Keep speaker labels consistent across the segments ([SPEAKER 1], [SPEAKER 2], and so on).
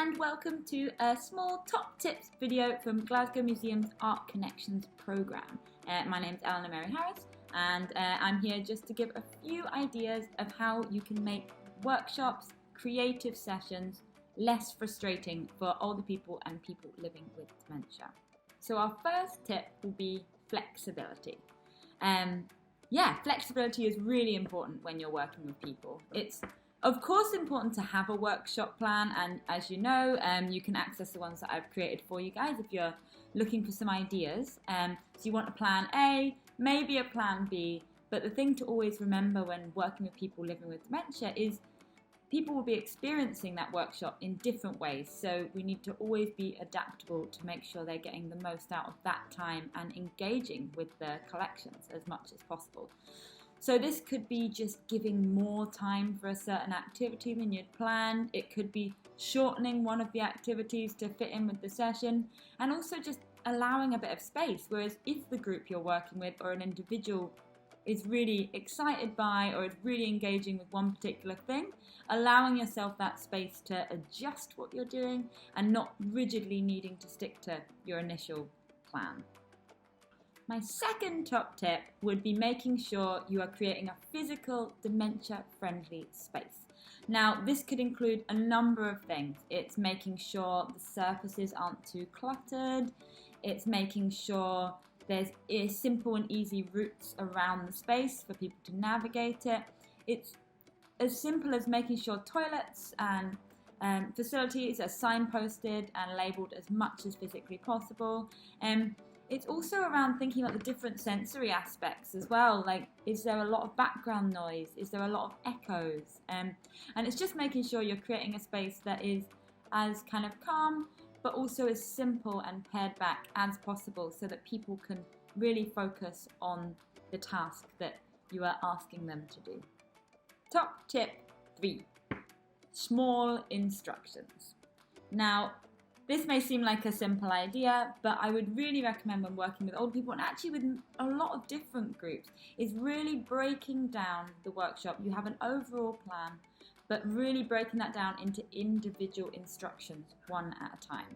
[SPEAKER 1] and welcome to a small top tips video from Glasgow Museum's Art Connections programme. My name's Elena Mary Harris and I'm here just to give a few ideas of how you can make workshops, creative sessions less frustrating for older people and people living with dementia. So our first tip will be flexibility. Flexibility is really important when you're working with people. It's of course important to have a workshop plan, and as you know, you can access the ones that I've created for you guys if you're looking for some ideas. So you want a plan A, maybe a plan B, but the thing to always remember when working with people living with dementia is people will be experiencing that workshop in different ways, so we need to always be adaptable to make sure they're getting the most out of that time and engaging with the collections as much as possible. So this could be just giving more time for a certain activity than you'd planned. It could be shortening one of the activities to fit in with the session, and also just allowing a bit of space. Whereas if the group you're working with or an individual is really excited by or is really engaging with one particular thing, allowing yourself that space to adjust what you're doing and not rigidly needing to stick to your initial plan. My second top tip would be making sure you are creating a physical dementia-friendly space. Now, this could include a number of things. It's making sure the surfaces aren't too cluttered. It's making sure there's simple and easy routes around the space for people to navigate it. It's as simple as making sure toilets and facilities are signposted and labelled as much as physically possible. It's also around thinking about the different sensory aspects as well, like is there a lot of background noise, is there a lot of echoes, and it's just making sure you're creating a space that is as kind of calm but also as simple and pared back as possible so that people can really focus on the task that you are asking them to do. Top tip 3, small instructions. Now, this may seem like a simple idea, but I would really recommend when working with older people, and actually with a lot of different groups, is really breaking down the workshop. You have an overall plan, but really breaking that down into individual instructions, one at a time.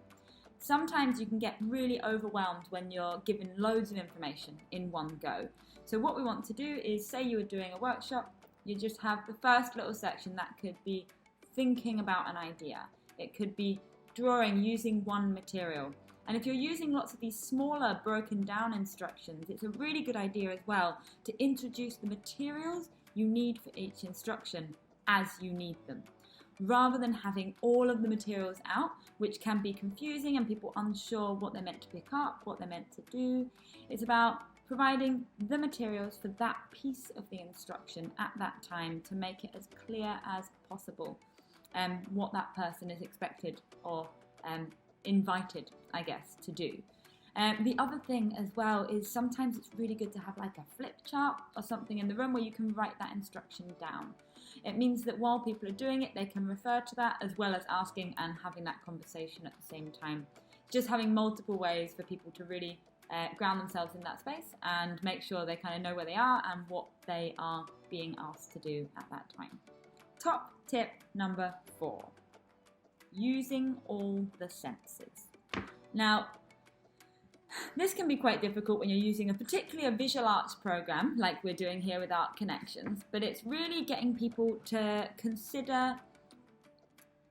[SPEAKER 1] Sometimes you can get really overwhelmed when you're given loads of information in one go. So what we want to do is, say you were doing a workshop, you just have the first little section that could be thinking about an idea. It could be drawing using one material. And if you're using lots of these smaller broken down instructions, it's a really good idea as well to introduce the materials you need for each instruction as you need them, rather than having all of the materials out, which can be confusing and people unsure what they're meant to pick up, what they're meant to do. It's about providing the materials for that piece of the instruction at that time to make it as clear as possible. What that person is expected or invited, I guess, to do. The other thing as well is sometimes it's really good to have like a flip chart or something in the room where you can write that instruction down. It means that while people are doing it, they can refer to that as well as asking and having that conversation at the same time. Just having multiple ways for people to really ground themselves in that space and make sure they kind of know where they are and what they are being asked to do at that time. Top tip number 4, using all the senses. Now, this can be quite difficult when you're using particularly a visual arts program like we're doing here with Art Connections, but it's really getting people to consider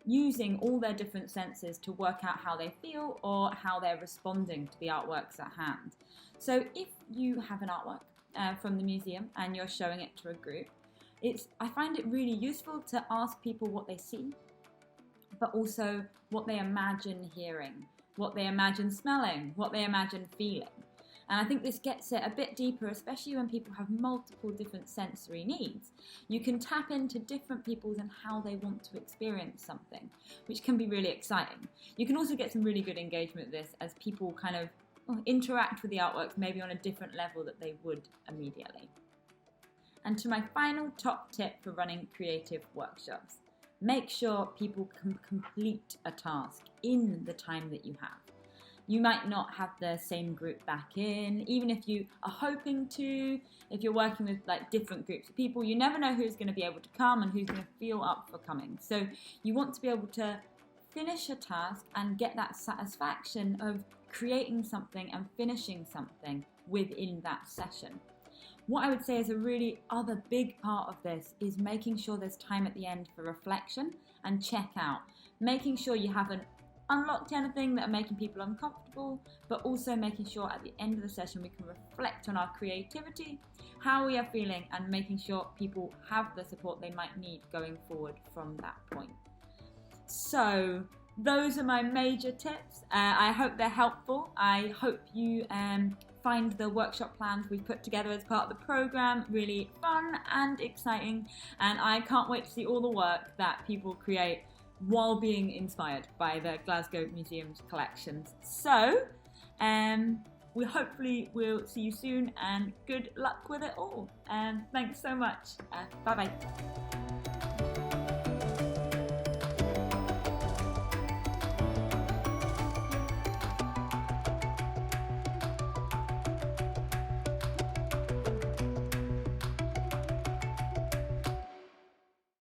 [SPEAKER 1] using all their different senses to work out how they feel or how they're responding to the artworks at hand. So if you have an artwork from the museum and you're showing it to a group, I find it really useful to ask people what they see, but also what they imagine hearing, what they imagine smelling, what they imagine feeling. And I think this gets it a bit deeper, especially when people have multiple different sensory needs. You can tap into different people's and how they want to experience something, which can be really exciting. You can also get some really good engagement with this as people kind of interact with the artworks maybe on a different level that they would immediately. And to my final top tip for running creative workshops, make sure people can complete a task in the time that you have. You might not have the same group back in, even if you are hoping to. If you're working with like different groups of people, you never know who's going to be able to come and who's going to feel up for coming. So you want to be able to finish a task and get that satisfaction of creating something and finishing something within that session. What I would say is a really other big part of this is making sure there's time at the end for reflection and check out. Making sure you haven't unlocked anything that are making people uncomfortable, but also making sure at the end of the session we can reflect on our creativity, how we are feeling, and making sure people have the support they might need going forward from that point. So those are my major tips. I hope they're helpful. I hope you find the workshop plans we've put together as part of the program really fun and exciting, and I can't wait to see all the work that people create while being inspired by the Glasgow Museum's collections. So we hopefully will see you soon, and good luck with it all. Thanks so much. Bye bye.